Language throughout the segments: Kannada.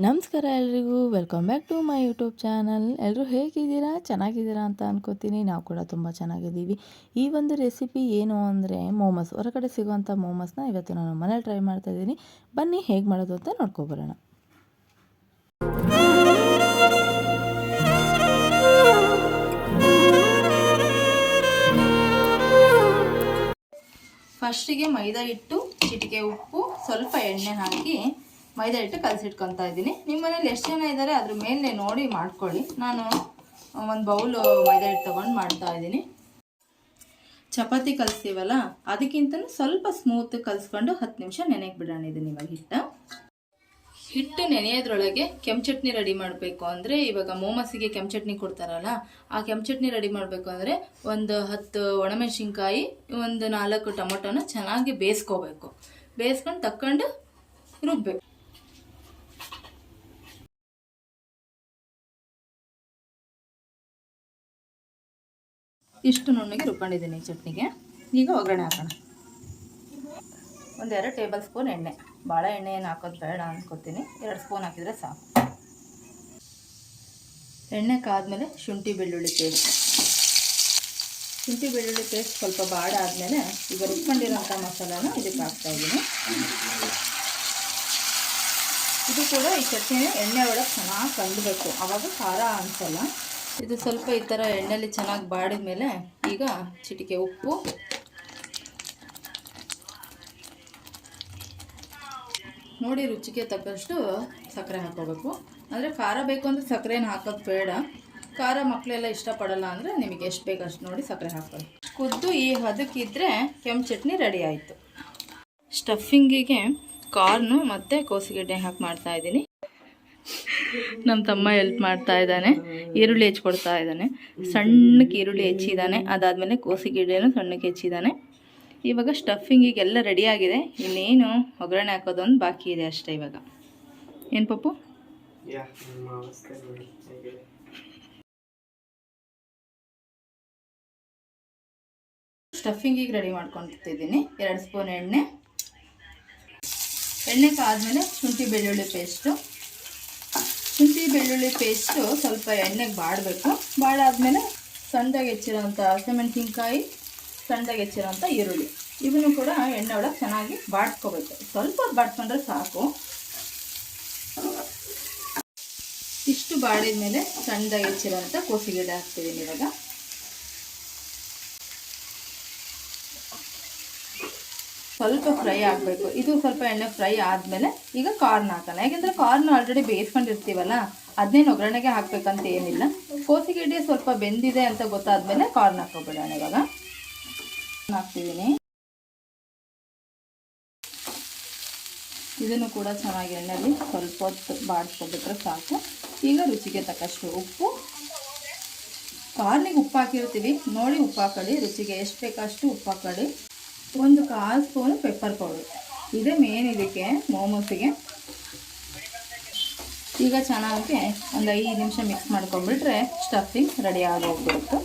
ನಮಸ್ಕಾರ ಎಲ್ರಿಗೂ, welcome back to my YouTube channel. ಎಲ್ಲರೂ ಹೇಗಿದ್ದೀರಾ? ಚೆನ್ನಾಗಿದ್ದೀರಾ ಅಂತ ಅನ್ಕೋತೀನಿ. ನಾವು ಕೂಡ ತುಂಬ ಚೆನ್ನಾಗಿದ್ದೀವಿ. ಈ ಒಂದು ರೆಸಿಪಿ ಏನು ಅಂದರೆ ಮೋಮೋಸ್. ಹೊರಗಡೆ ಸಿಗುವಂಥ ಮೋಮೋಸ್ನ ಇವತ್ತು ನಾನು ಮನೇಲಿ ಟ್ರೈ ಮಾಡ್ತಾ ಇದ್ದೀನಿ. ಬನ್ನಿ ಹೇಗೆ ಮಾಡೋದು ಅಂತ ನೋಡ್ಕೊಬರೋಣ. ಫಸ್ಟಿಗೆ ಮೈದಾ ಹಿಟ್ಟು, ಚಿಟಿಕೆ ಉಪ್ಪು, ಸ್ವಲ್ಪ ಎಣ್ಣೆ ಹಾಕಿ ಮೈದಾ ಹಿಟ್ಟು ಕಲಸಿಟ್ಕೊತಾ ಇದ್ದೀನಿ. ನಿಮ್ಮ ಮನೇಲಿ ಎಷ್ಟು ಜನ ಇದ್ದಾರೆ ಅದ್ರ ಮೇಲೆ ನೋಡಿ ಮಾಡ್ಕೊಳ್ಳಿ. ನಾನು ಒಂದು ಬೌಲು ಮೈದಾ ಹಿಟ್ಟು ತೊಗೊಂಡು ಮಾಡ್ತಾ ಇದ್ದೀನಿ. ಚಪಾತಿ ಕಲಿಸ್ತೀವಲ್ಲ ಅದಕ್ಕಿಂತ ಸ್ವಲ್ಪ ಸ್ಮೂತ್ ಕಲಿಸ್ಕೊಂಡು 10 ನಿಮಿಷ ನೆನೆಗೆ ಬಿಡೋಣ. ಇದನ್ನ ಇವಾಗ ಹಿಟ್ಟು ನೆನೆಯೋದ್ರೊಳಗೆ ಕೆಂಪು ಚಟ್ನಿ ರೆಡಿ ಮಾಡಬೇಕು. ಅಂದರೆ ಇವಾಗ ಮೋಮೋಸಿಗೆ ಕೆಂಪು ಚಟ್ನಿ ಕೊಡ್ತಾರಲ್ಲ, ಆ ಕೆಂಪು ಚಟ್ನಿ ರೆಡಿ ಮಾಡಬೇಕು ಅಂದರೆ ಒಂದು 10 ಒಣಮೆಣಸಿನ್ಕಾಯಿ, ಒಂದು 4 ಟೊಮೊಟೊನ ಚೆನ್ನಾಗಿ ಬೇಯಿಸ್ಕೋಬೇಕು. ಬೇಯಿಸ್ಕೊಂಡು ತಕ್ಕೊಂಡು ರುಬ್ಬೇಕು. ಇಷ್ಟು ನುಣ್ಣಗೆ ರುಬ್ಕೊಂಡಿದ್ದೀನಿ ಈ ಚಟ್ನಿಗೆ. ಈಗ ಒಗ್ಗರಣೆ ಹಾಕೋಣ. 1-2 ಟೇಬಲ್ ಸ್ಪೂನ್ ಎಣ್ಣೆ. ಭಾಳ ಎಣ್ಣೆ ಏನು ಹಾಕೋದು ಬೇಡ ಅನ್ಕೋತೀನಿ. 2 ಸ್ಪೂನ್ ಹಾಕಿದರೆ ಸಾಕು. ಎಣ್ಣೆ ಕಾದ್ಮೇಲೆ ಶುಂಠಿ ಬೆಳ್ಳುಳ್ಳಿ ಪೇಸ್ಟ್. ಶುಂಠಿ ಬೆಳ್ಳುಳ್ಳಿ ಪೇಸ್ಟ್ ಸ್ವಲ್ಪ ಬಾಡ ಆದಮೇಲೆ ಈಗ ರುಬ್ಕೊಂಡಿರೋಂಥ ಮಸಾಲಾನ ಇದಕ್ಕೆ ಹಾಕ್ತಾಯಿದ್ದೀನಿ. ಇದು ಕೂಡ ಈ ಚಟ್ನಿ ಎಣ್ಣೆ ಒಳಗೆ ಚೆನ್ನಾಗಿ ಕಲಬೇಕು, ಆವಾಗ ಖಾರ ಅನಿಸಲ್ಲ. ಇದು ಸ್ವಲ್ಪ ಈ ಥರ ಎಣ್ಣೆಲಿ ಚೆನ್ನಾಗಿ ಬಾಡಿದ ಮೇಲೆ ಈಗ ಚಿಟಿಕೆ ಉಪ್ಪು, ನೋಡಿ ರುಚಿಗೆ ತಕ್ಕಷ್ಟು ಸಕ್ಕರೆ ಹಾಕೋಬೇಕು. ಅಂದರೆ ಖಾರ ಬೇಕು ಅಂದರೆ ಸಕ್ಕರೆನ ಹಾಕೋದು ಬೇಡ. ಖಾರ ಮಕ್ಕಳೆಲ್ಲ ಇಷ್ಟಪಡಲ್ಲ ಅಂದರೆ ನಿಮಗೆ ಎಷ್ಟು ಬೇಕು ಅಷ್ಟು ನೋಡಿ ಸಕ್ಕರೆ ಹಾಕೋದು. ಕುದ್ದು ಈ ಹದಕ್ಕಿದ್ರೆ ಕೆಂಪು ಚಟ್ನಿ ರೆಡಿ ಆಯಿತು. ಸ್ಟಫಿಂಗಿಗೆ ಕಾರ್ನು ಮತ್ತು ಕೋಸಿಗೆಡ್ಡೆ ಹಾಕಿ ಮಾಡ್ತಾಯಿದ್ದೀನಿ. ನಮ್ಮ ತಮ್ಮ ಹೆಲ್ಪ್ ಮಾಡ್ತಾ ಇದ್ದಾನೆ. ಈರುಳ್ಳಿ ಹೆಚ್ಚಿಕೊಡ್ತಾ ಇದ್ದಾನೆ. ಸಣ್ಣಕ್ಕೆ ಈರುಳ್ಳಿ ಹೆಚ್ಚಿದ್ದಾನೆ. ಅದಾದಮೇಲೆ ಕೋಸಿಗೆಡ್ಡೆನೂ ಸಣ್ಣಕ್ಕೆ ಹೆಚ್ಚಿದ್ದಾನೆ. ಇವಾಗ ಸ್ಟಫಿಂಗಿಗೆಲ್ಲ ರೆಡಿಯಾಗಿದೆ. ಇನ್ನೇನು ಒಗ್ಗರಣೆ ಹಾಕೋದೊಂದು ಬಾಕಿ ಇದೆ ಅಷ್ಟೇ. ಇವಾಗ ಏನು ಪಪ್ಪು? ಸ್ಟಫಿಂಗಿಗೆ ರೆಡಿ ಮಾಡ್ಕೊತಿದ್ದೀನಿ. 2 ಸ್ಪೂನ್ ಎಣ್ಣೆ ಕಾದ್ಮೇಲೆ ಶುಂಠಿ ಬೆಳ್ಳುಳ್ಳಿ ಪೇಸ್ಟು. ಶುಂಠಿ ಬೆಳ್ಳುಳ್ಳಿ ಪೇಸ್ಟು ಸ್ವಲ್ಪ ಎಣ್ಣೆಗೆ ಬಾಡಬೇಕು. ಬಾಡಾದ್ಮೇಲೆ ಸಣ್ಣದಾಗಿ ಹೆಚ್ಚಿರೋಂಥ ಹಸಿಮೆಣಸಿನ್ಕಾಯಿ, ಸಣ್ಣದಾಗಿ ಹೆಚ್ಚಿರೋಂಥ ಈರುಳ್ಳಿ, ಇದನ್ನು ಕೂಡ ಎಣ್ಣೆ ಒಳಗೆ ಚೆನ್ನಾಗಿ ಬಾಡ್ಸ್ಕೋಬೇಕು. ಸ್ವಲ್ಪ ಬಾಡ್ಸ್ಕೊಂಡ್ರೆ ಸಾಕು. ಇಷ್ಟು ಬಾಡಿದ ಮೇಲೆ ಸಣ್ಣದಾಗಿ ಹೆಚ್ಚಿರೋಂಥ ಕೋಸಿಗೆಡ್ಡೆ ಹಾಕ್ತಿದ್ದೀನಿ. ಇವಾಗ ಸ್ವಲ್ಪ ಫ್ರೈ ಆಗಬೇಕು. ಇದು ಸ್ವಲ್ಪ ಎಣ್ಣೆ ಫ್ರೈ ಆದಮೇಲೆ ಈಗ ಕಾರ್ನ್ ಹಾಕೋಣ. ಯಾಕೆಂದರೆ ಕಾರ್ನ್ ಆಲ್ರೆಡಿ ಬೇಯಿಸ್ಕೊಂಡಿರ್ತೀವಲ್ಲ, ಅದನ್ನೇನು ಒಗ್ಗರಣೆಗೆ ಹಾಕಬೇಕಂತ ಏನಿಲ್ಲ. ಕೋಸಿಗೆಡ್ಡೆ ಸ್ವಲ್ಪ ಬೆಂದಿದೆ ಅಂತ ಗೊತ್ತಾದ್ಮೇಲೆ ಕಾರ್ನ್ ಹಾಕೋಬಿಡೋಣ. ಇವಾಗ ಹಾಕ್ತಿದ್ದೀನಿ. ಇದನ್ನು ಕೂಡ ಚೆನ್ನಾಗಿ ಎಣ್ಣೆಯಲ್ಲಿ ಸ್ವಲ್ಪ ಹೊತ್ತು ಬಾಡಿಸ್ಕೊಬಿಟ್ರೆ ಸಾಕು. ಈಗ ರುಚಿಗೆ ತಕ್ಕಷ್ಟು ಉಪ್ಪು. ಕಾರ್ನಿಗೆ ಉಪ್ಪು ಹಾಕಿರ್ತೀವಿ, ನೋಡಿ ಉಪ್ಪು ಹಾಕೊಳ್ಳಿ. ರುಚಿಗೆ ಎಷ್ಟು ಬೇಕಷ್ಟು ಉಪ್ಪು ಹಾಕೊಳ್ಳಿ. 1/4 ಸ್ಪೂನು ಪೆಪ್ಪರ್ ಪೌಡರ್. ಇದೇ ಮೇನ್ ಇದಕ್ಕೆ ಮೋಮೋಸಿಗೆ. ಈಗ ಚೆನ್ನಾಗಿ ಒಂದು 5 ನಿಮಿಷ ಮಿಕ್ಸ್ ಮಾಡ್ಕೊಂಡ್ಬಿಟ್ರೆ ಸ್ಟಫಿಂಗ್ ರೆಡಿ ಆಗೋಗ್ಬಿಡುತ್ತೆ.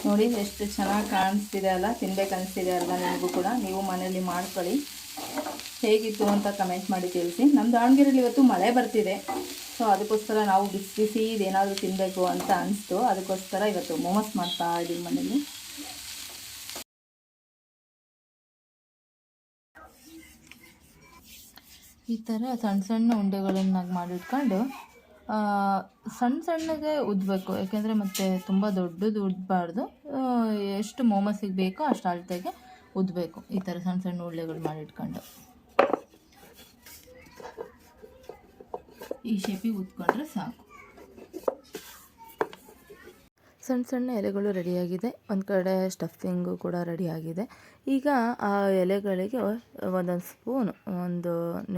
ನೋಡಿ ಎಷ್ಟು ಚೆನ್ನಾಗಿ ಕಾಣಿಸ್ತಿದೆ ಅಲ್ಲ, ತಿನ್ಬೇಕು ಅನಿಸ್ತಿದೆ ಅಲ್ಲ ನಿಮಗೂ ಕೂಡ. ನೀವು ಮನೇಲಿ ಮಾಡ್ಕೊಳ್ಳಿ. ಹೇಗಿತ್ತು ಅಂತ ಕಮೆಂಟ್ ಮಾಡಿ ತಿಳಿಸಿ. ನಮ್ಮ ದಾವಣಗೆರೆಯಲ್ಲಿ ಇವತ್ತು ಮಳೆ ಬರ್ತಿದೆ, ಸೊ ಅದಕ್ಕೋಸ್ಕರ ನಾವು ಬಿಸಿ ಇದೇನಾದರೂ ತಿನ್ನಬೇಕು ಅಂತ ಅನಿಸ್ತು. ಅದಕ್ಕೋಸ್ಕರ ಇವತ್ತು ಮೋಮೋಸ್ ಮಾಡ್ತಾ ಇದ್ದೀವಿ ಮನೇಲಿ. ಈ ಥರ ಸಣ್ಣ ಉಂಡೆಗಳನ್ನಾಗಿ ಮಾಡಿಟ್ಕೊಂಡು ಸಣ್ಣಗೆ ಉದ್ದಬೇಕು. ಯಾಕೆಂದರೆ ಮತ್ತೆ ತುಂಬ ದೊಡ್ಡದು ಉದ್ದಬಾರ್ದು. ಎಷ್ಟು ಮೋಮೋಸಿಗೆ ಬೇಕೋ ಅಷ್ಟು ಅಳತೆಗೆ ಉದ್ದಬೇಕು. ಈ ಥರ ಸಣ್ಣ ಉಂಡೆಗಳು ಮಾಡಿಟ್ಕೊಂಡು ಈ ಶೇಪಿಗೆ ಉದ್ಕೊಂಡ್ರೆ ಸಾಕು. ಸಣ್ಣ ಎಲೆಗಳು ರೆಡಿಯಾಗಿದೆ. ಒಂದು ಕಡೆ ಸ್ಟಫಿಂಗು ಕೂಡ ರೆಡಿಯಾಗಿದೆ. ಈಗ ಆ ಎಲೆಗಳಿಗೆ ಒಂದೊಂದು ಸ್ಪೂನು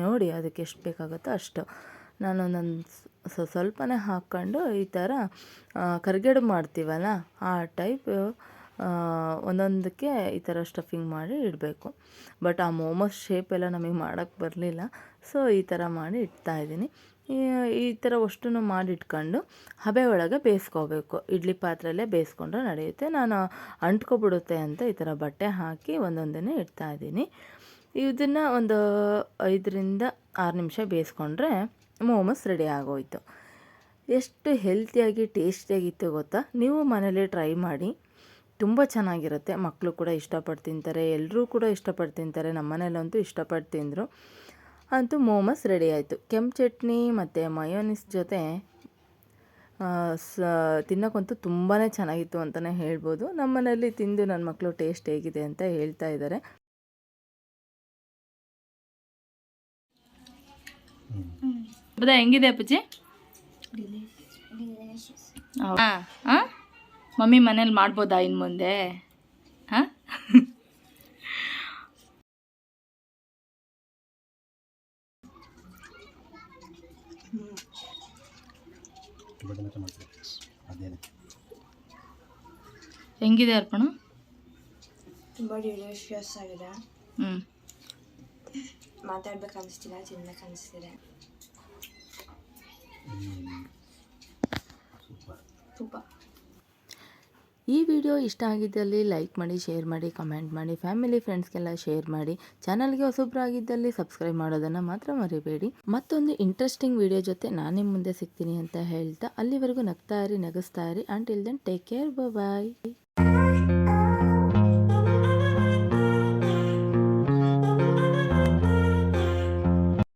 ನೋಡಿ ಅದಕ್ಕೆ ಎಷ್ಟು ಬೇಕಾಗುತ್ತೋ ಅಷ್ಟು ಸ್ವಲ್ಪನೇ ಹಾಕ್ಕೊಂಡು ಈ ಥರ ಕರಿಗಡುಬು ಮಾಡ್ತೀವಲ್ಲ ಆ ಟೈಪ್ ಒಂದೊಂದಕ್ಕೆ ಈ ಥರ ಸ್ಟಫಿಂಗ್ ಮಾಡಿ ಇಡಬೇಕು. ಬಟ್ ಆ ಮೋಮೋಸ್ ಶೇಪೆಲ್ಲ ನಮಗೆ ಮಾಡೋಕ್ಕೆ ಬರಲಿಲ್ಲ, ಸೊ ಈ ಥರ ಮಾಡಿ ಇಡ್ತಾಯಿದ್ದೀನಿ. ಈ ಥರ ಅಷ್ಟನ್ನು ಮಾಡಿಟ್ಕೊಂಡು ಹಬೆ ಒಳಗೆ ಬೇಯಿಸ್ಕೋಬೇಕು. ಇಡ್ಲಿ ಪಾತ್ರೆಯಲ್ಲೇ ಬೇಯಿಸ್ಕೊಂಡ್ರೆ ನಡೆಯುತ್ತೆ. ನಾನು ಅಂಟ್ಕೊಬಿಡುತ್ತೆ ಅಂತ ಈ ಥರ ಬಟ್ಟೆ ಹಾಕಿ ಒಂದೊಂದೇ ಇಡ್ತಾಯಿದ್ದೀನಿ. ಇದನ್ನು ಒಂದು 5ರಿಂದ 6 ನಿಮಿಷ ಬೇಯಿಸ್ಕೊಂಡ್ರೆ ಮೋಮೋಸ್ ರೆಡಿ ಆಗೋಯ್ತು. ಎಷ್ಟು ಹೆಲ್ತಿಯಾಗಿ ಟೇಸ್ಟಿಯಾಗಿತ್ತು ಗೊತ್ತಾ? ನೀವು ಮನೇಲಿ ಟ್ರೈ ಮಾಡಿ, ತುಂಬ ಚೆನ್ನಾಗಿರುತ್ತೆ. ಮಕ್ಕಳು ಕೂಡ ಇಷ್ಟಪಟ್ಟು ತಿಂತಾರೆ, ಎಲ್ಲರೂ ಕೂಡ ಇಷ್ಟಪಟ್ಟು ತಿಂತಾರೆ. ನಮ್ಮ ಮನೇಲಂತೂ ಇಷ್ಟಪಟ್ಟು ತಿಂದರು. ಅಂತೂ ಮೋಮೋಸ್ ರೆಡಿ ಆಯಿತು. ಕೆಂಪು ಚಟ್ನಿ ಮತ್ತು ಮಯೋನಿಸ್ ಜೊತೆ ತಿನ್ನೋಕ್ಕಂತೂ ತುಂಬಾ ಚೆನ್ನಾಗಿತ್ತು ಅಂತಲೇ ಹೇಳ್ಬೋದು. ನಮ್ಮ ಮನೇಲಿ ತಿಂದು ನನ್ನ ಮಕ್ಕಳು ಟೇಸ್ಟ್ ಹೇಗಿದೆ ಅಂತ ಹೇಳ್ತಾ ಇದ್ದಾರೆ. ಹೆಂಗಿದೆ ಅಪ್ಪಾಜಿ? ಹಾಂ, ಮಮ್ಮಿ ಮನೇಲಿ ಮಾಡ್ಬೋದಾ ಇನ್ನು ಮುಂದೆ? ಹಾಂ, ಹೆಂಗಿದೆ ಅರ್ಪಣ? ತುಂಬ ಡಿಲಿಷಿಯಸ್ ಆಗಿದೆ. ಮಾತಾಡ್ಬೇಕು ಅನಿಸ್ತಿಲ್ಲ, ತಿನ್ಬೇಕು ಅನಿಸ್ತಿದೆ. ಈ ವಿಡಿಯೋ ಇಷ್ಟ ಆಗಿದ್ದಲ್ಲಿ ಲೈಕ್ ಮಾಡಿ, ಶೇರ್ ಮಾಡಿ, ಕಮೆಂಟ್ ಮಾಡಿ, ಫ್ಯಾಮಿಲಿ ಫ್ರೆಂಡ್ಸ್ಗೆಲ್ಲ ಶೇರ್ ಮಾಡಿ. ಚಾನಲ್ಗೆ ಹೊಸಬ್ರಾಗಿದ್ದಲ್ಲಿ ಸಬ್ಸ್ಕ್ರೈಬ್ ಮಾಡೋದನ್ನು ಮಾತ್ರ ಮರಿಬೇಡಿ. ಮತ್ತೊಂದು ಇಂಟ್ರೆಸ್ಟಿಂಗ್ ವಿಡಿಯೋ ಜೊತೆ ನಾನು ನಿಮ್ಮ ಮುಂದೆ ಸಿಗ್ತೀನಿ ಅಂತ ಹೇಳ್ತಾ, ಅಲ್ಲಿವರೆಗೂ ನಗ್ತಾ ಇರಿ, ನಗಿಸ್ತಾ ಇರಿ. ಅಂಟಿಲ್ ದೆನ್ ಟೇಕ್ ಕೇರ್, ಬಾಯ್.